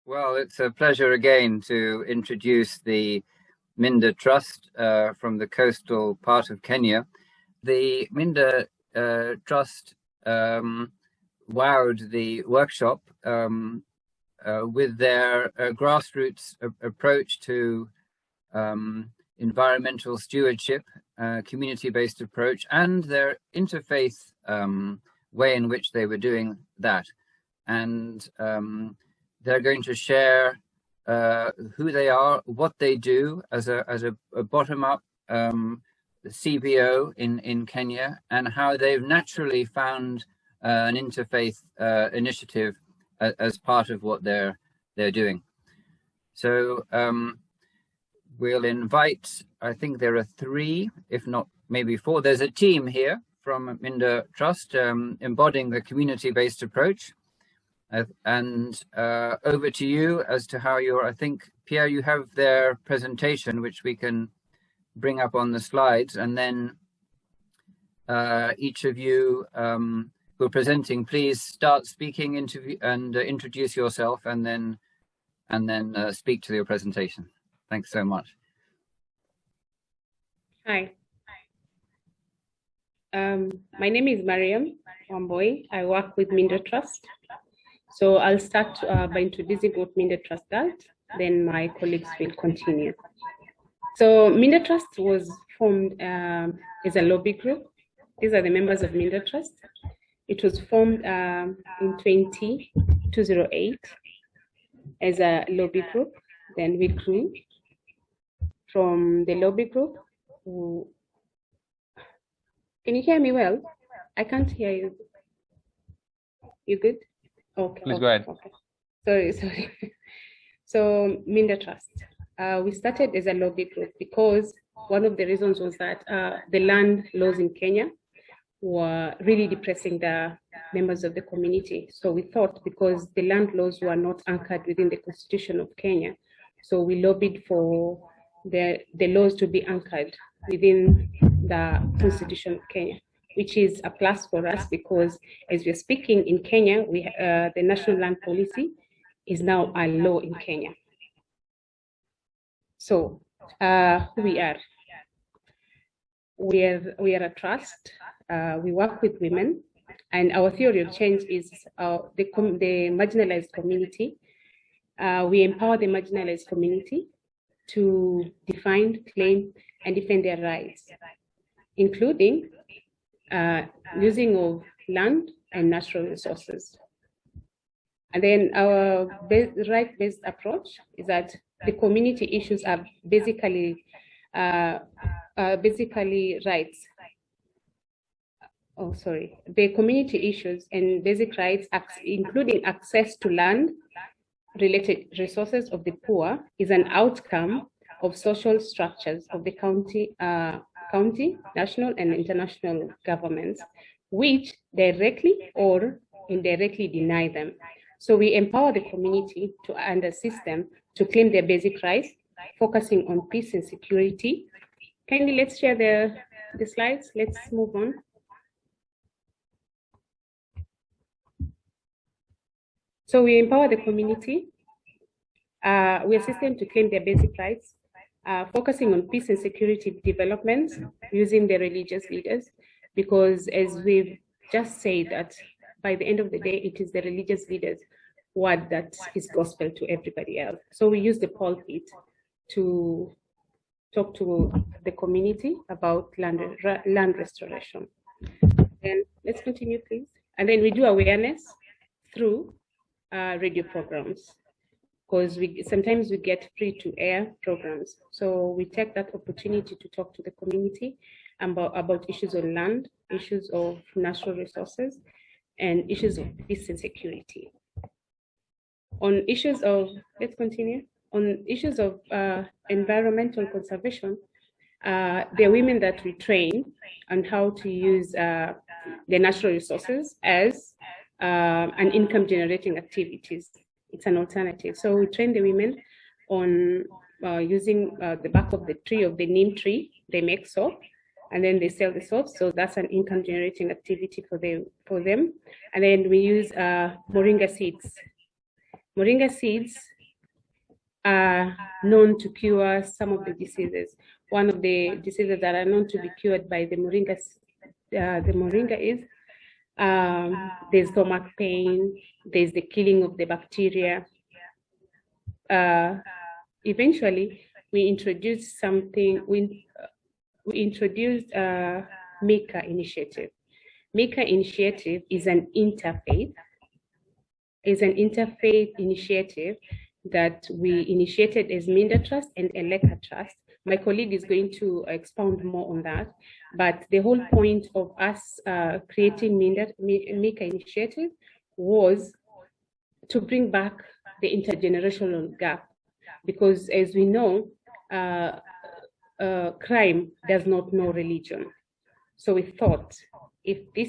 Well, it's a pleasure again to introduce the Minda Trust from the coastal part of Kenya. The Minda Trust wowed the workshop with their grassroots approach to environmental stewardship, community-based approach, and their interfaith way in which they were doing that. And they're going to share who they are, what they do as a bottom-up CBO in Kenya, and how they've naturally found an interfaith initiative as part of what they're doing. So we'll invite, I think there are 3, if not maybe 4. There's a team here from Minda Trust embodying the community-based approach. And over to you as to how I think, Pierre, you have their presentation, which we can bring up on the slides, and then each of you who are presenting, please start speaking and introduce yourself, and then speak to your presentation. Thanks so much. Hi. My name is Mariam Wamboi. I work with Minda Trust. So I'll start by introducing what Minda Trust does, then my colleagues will continue. So Minda Trust was formed as a lobby group. These are the members of Minda Trust. It was formed in 2008 as a lobby group. Then we grew from the lobby group. Can you hear me well? I can't hear you. You good? Okay. Please go ahead. Okay. Sorry. So Minda Trust, we started as a lobby group because one of the reasons was that the land laws in Kenya were really depressing the members of the community. So we thought, because the land laws were not anchored within the Constitution of Kenya, so we lobbied for the laws to be anchored within the Constitution of Kenya, which is a plus for us because, as we're speaking in Kenya, the National Land Policy is now a law in Kenya. So who we are? We are a trust. We work with women, and our theory of change is the marginalized community. We empower the marginalized community to define, claim, and defend their rights, including using of land and natural resources. And then our right-based approach is that the community issues are basically rights. Oh, sorry. The community issues and basic rights, including access to land, related resources of the poor, is an outcome of social structures of the county, national, and international governments, which directly or indirectly deny them. So we empower the community and assist them to claim their basic rights, focusing on peace and security. Kindly, let's share the slides. Let's move on. So we empower the community. We assist them to claim their basic rights, focusing on peace and security developments using the religious leaders, because as we've just said, that by the end of the day, it is the religious leaders' word that is gospel to everybody else. So we use the pulpit to talk to the community about land restoration. And let's continue, please. And then we do awareness through radio programs, because sometimes we get free-to-air programs. So we take that opportunity to talk to the community about issues on land, issues of natural resources, and issues of peace and security. On issues of, let's continue, on issues of environmental conservation, there are women that we train on how to use the natural resources as an income-generating activities. It's an alternative. So we train the women on using the bark of the tree, of the neem tree. They make soap, and then they sell the soap. So that's an income-generating activity for them. And then we use moringa seeds. Moringa seeds are known to cure some of the diseases. One of the diseases that are known to be cured by the moringa is there's stomach pain, there's the killing of the bacteria. Eventually, we introduced something, we introduced Mika Initiative. Mika Initiative is an interfaith initiative that we initiated as Minda Trust and Eleka Trust. My colleague is going to expound more on that, but the whole point of us creating Mika Initiative was to bring back the intergenerational gap, because as we know, crime does not know religion. So we thought, if we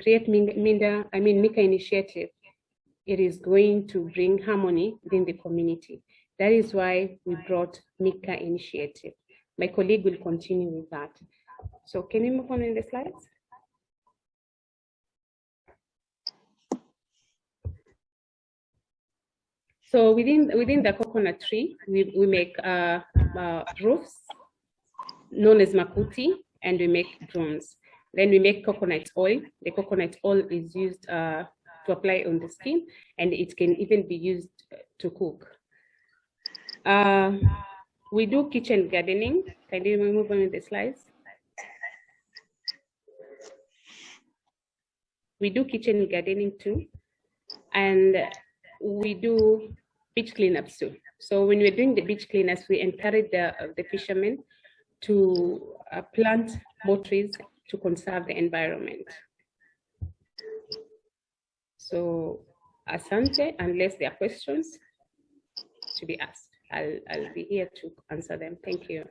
create Mika Initiative, it is going to bring harmony within the community. That is why we brought Mika Initiative. My colleague will continue with that. So can we move on in the slides? So within the coconut tree, we make roofs known as makuti, and we make drums. Then we make coconut oil. The coconut oil is used to apply on the skin, and it can even be used to cook. We do kitchen gardening. Can you move on with the slides? We do kitchen gardening too, and we do beach cleanups too. So when we're doing the beach cleanups, we encourage the fishermen to plant more trees to conserve the environment. So asante, unless there are questions to be asked, I'll be here to answer them. Thank you.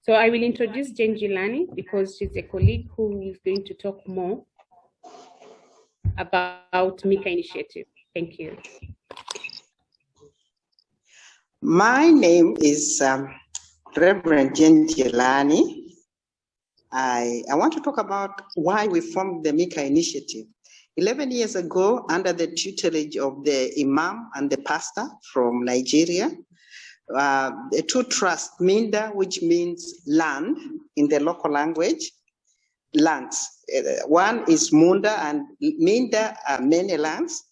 So I will introduce Jane Gilani because she's a colleague who is going to talk more about Mika Initiative. Thank you. My name is Reverend Jane Gilani. I want to talk about why we formed the Mika Initiative. 11 years ago, under the tutelage of the Imam and the pastor from Nigeria, the two trusts, Minda, which means land in the local language, lands. One is Munda, and Minda are many lands.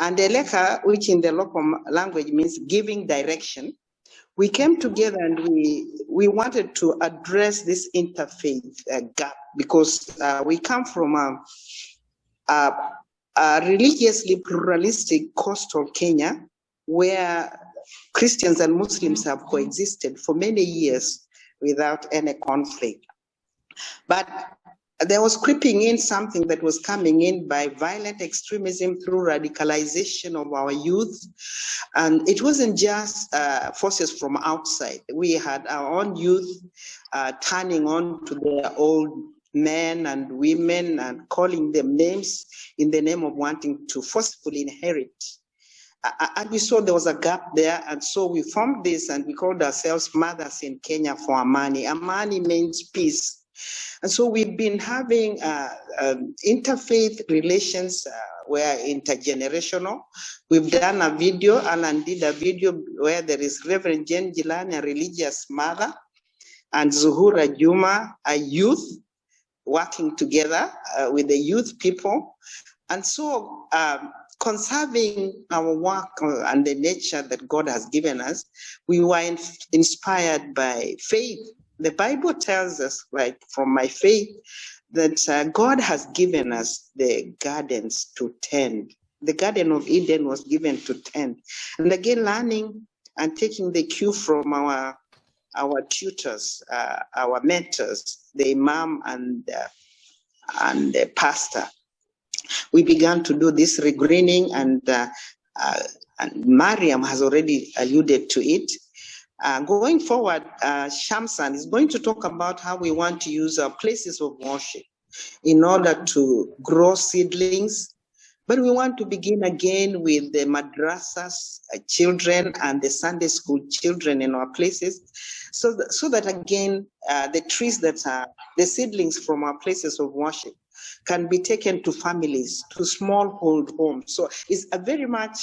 And Eleka, which in the local language means giving direction. We came together and we wanted to address this interfaith gap, because we come from a religiously pluralistic coastal Kenya, where Christians and Muslims have coexisted for many years without any conflict. But there was creeping in something that was coming in by violent extremism through radicalization of our youth. And it wasn't just forces from outside. We had our own youth turning on to their old men and women and calling them names in the name of wanting to forcefully inherit. And we saw there was a gap there, and so we formed this, and we called ourselves Mothers in Kenya for Amani. Amani means peace. And so we've been having interfaith relations where intergenerational. We've done a video, Alan did a video where there is Reverend Jane Gilani, a religious mother, and Zuhura Juma, a youth, working together with the youth people. And so conserving our work and the nature that God has given us, we were inspired by faith. The Bible tells us, right, from my faith, that God has given us the gardens to tend. The Garden of Eden was given to tend. And again, learning and taking the cue from our tutors, our mentors, the Imam and the pastor. We began to do this regreening, and Mariam has already alluded to it. Going forward, Shamsan is going to talk about how we want to use our places of worship in order to grow seedlings. But we want to begin again with the madrasas children and the Sunday school children in our places, so that again, the trees that are the seedlings from our places of worship can be taken to families, to smallhold homes. So it's a very much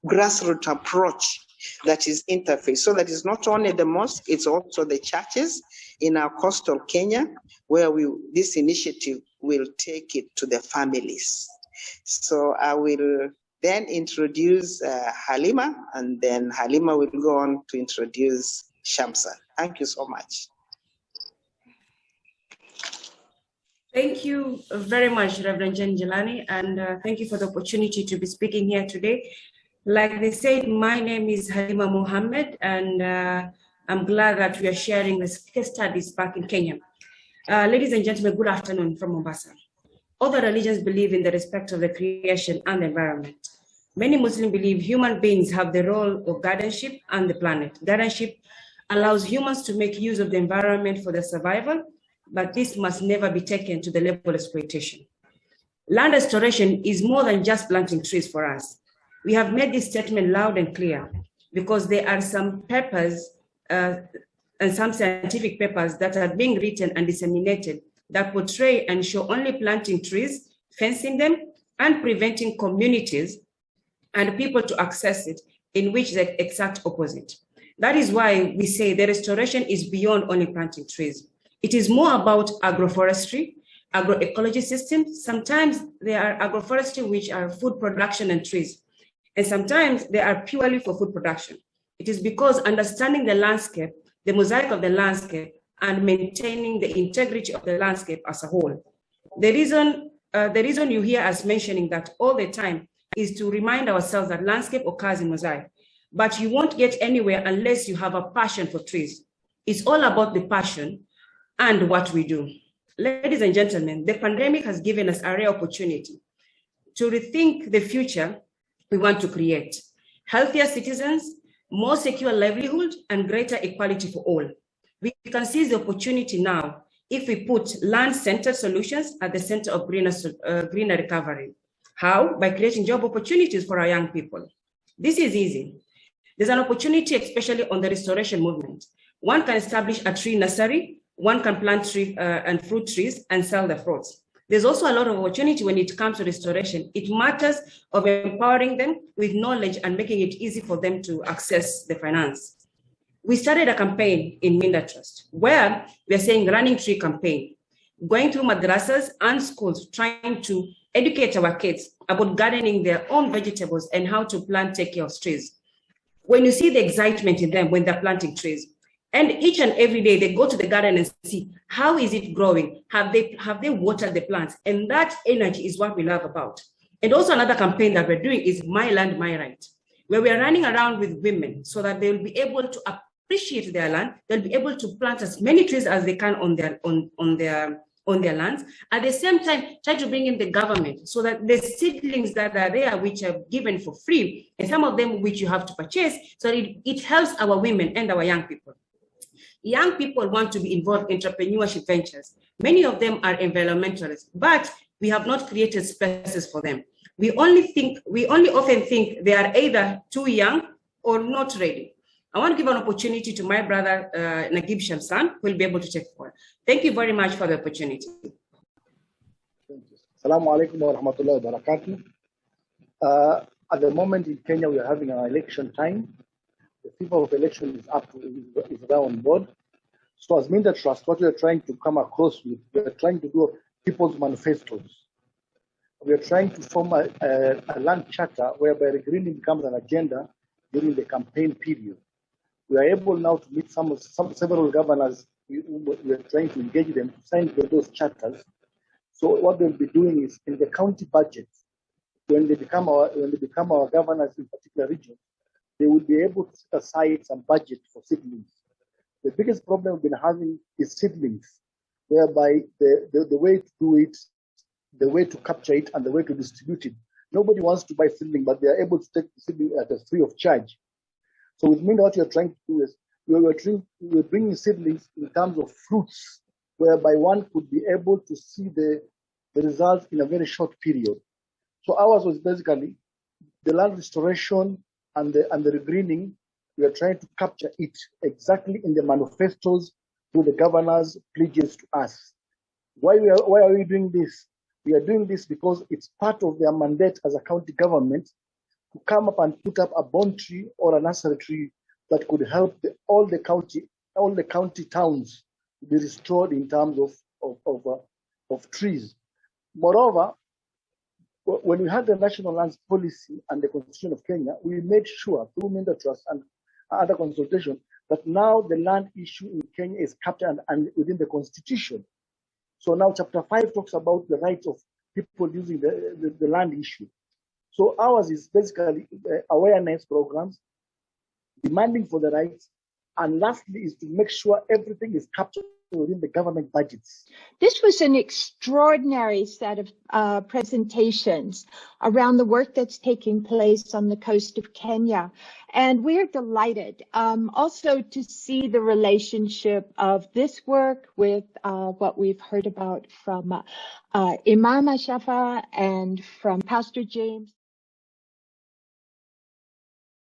grassroots approach that is interface. So that is not only the mosque, it's also the churches in our coastal Kenya, where this initiative will take it to the families. So I will then introduce Halima, and then Halima will go on to introduce Shamsa. Thank you so much. Thank you very much, Reverend Jen Jelani, and thank you for the opportunity to be speaking here today. Like they said, my name is Halima Mohammed, and I'm glad that we are sharing this case studies back in Kenya. Ladies and gentlemen, good afternoon from Mombasa. All the religions believe in the respect of the creation and the environment. Many Muslims believe human beings have the role of guardianship and the planet. Guardianship allows humans to make use of the environment for their survival, but this must never be taken to the level of exploitation. Land restoration is more than just planting trees for us. We have made this statement loud and clear because there are some papers and some scientific papers that are being written and disseminated that portray and show only planting trees, fencing them, and preventing communities and people to access it, in which the exact opposite. That is why we say the restoration is beyond only planting trees. It is more about agroforestry, agroecology systems. Sometimes there are agroforestry which are food production and trees, and sometimes they are purely for food production. It is because understanding the landscape, the mosaic of the landscape, and maintaining the integrity of the landscape as a whole. The reason you hear us mentioning that all the time is to remind ourselves that landscape occurs in mosaic, but you won't get anywhere unless you have a passion for trees. It's all about the passion and what we do. Ladies and gentlemen, the pandemic has given us a rare opportunity to rethink the future we want to create. Healthier citizens, more secure livelihood, and greater equality for all. We can seize the opportunity now if we put land-centered solutions at the center of greener recovery. How? By creating job opportunities for our young people. This is easy. There's an opportunity, especially on the restoration movement. One can establish a tree nursery, one can plant tree and fruit trees and sell the fruits. There's also a lot of opportunity when it comes to restoration. It matters of empowering them with knowledge and making it easy for them to access the finance. We started a campaign in Minda Trust where we are saying running tree campaign, going through madrasas and schools, trying to educate our kids about gardening their own vegetables and how to plant, take care of trees. When you see the excitement in them when they're planting trees, and each and every day they go to the garden and see how is it growing, have they watered the plants, and that energy is what we love about. And also another campaign that we're doing is My Land, My Right, where we are running around with women so that they will be able to appreciate their land. They'll be able to plant as many trees as they can on their lands. At the same time, try to bring in the government so that the seedlings that are there, which are given for free, and some of them which you have to purchase, so it helps our women and our young people. Young people want to be involved in entrepreneurship ventures. Many of them are environmentalists, but we have not created spaces for them. We only often think they are either too young or not ready. I want to give an opportunity to my brother, Nagib Shamsan, who will be able to take forward. Thank you very much for the opportunity. Assalamu alaikum wa rahmatullahi wa barakatuh. At the moment in Kenya, we are having an election time. The fever of election is now on board. So as Minda Trust, what we are trying to come across with, we are trying to do people's manifestos. We are trying to form a land charter whereby the greening becomes an agenda during the campaign period. We are able now to meet several governors. We are trying to engage them to sign those charters. So what they'll be doing is in the county budget, when they become our governors in particular regions, they will be able to set aside some budget for seedlings. The biggest problem we've been having is seedlings, whereby the way to do it, the way to capture it, and the way to distribute it. Nobody wants to buy seedling, but they are able to take the seedling at a free of charge. So with Minda, what you're trying to do is we're bringing seedlings in terms of fruits, whereby one could be able to see the results in a very short period. So ours was basically the land restoration and the regreening. We are trying to capture it exactly in the manifestos through the governor's pledges to us. Why are we doing this? We are doing this because it's part of their mandate as a county government to come up and put up a bond tree or a nursery tree that could help all the county towns be restored in terms of trees. Moreover, when we had the National Lands Policy and the Constitution of Kenya, we made sure through Minda Trust and other consultation that now the land issue in Kenya is captured and within the Constitution. So now Chapter 5 talks about the rights of people using the land issue. So ours is basically awareness programs, demanding for the rights, and lastly is to make sure everything is captured within the government budgets. This was an extraordinary set of presentations around the work that's taking place on the coast of Kenya. And we're delighted also to see the relationship of this work with what we've heard about from Imam Ashafa and from Pastor James.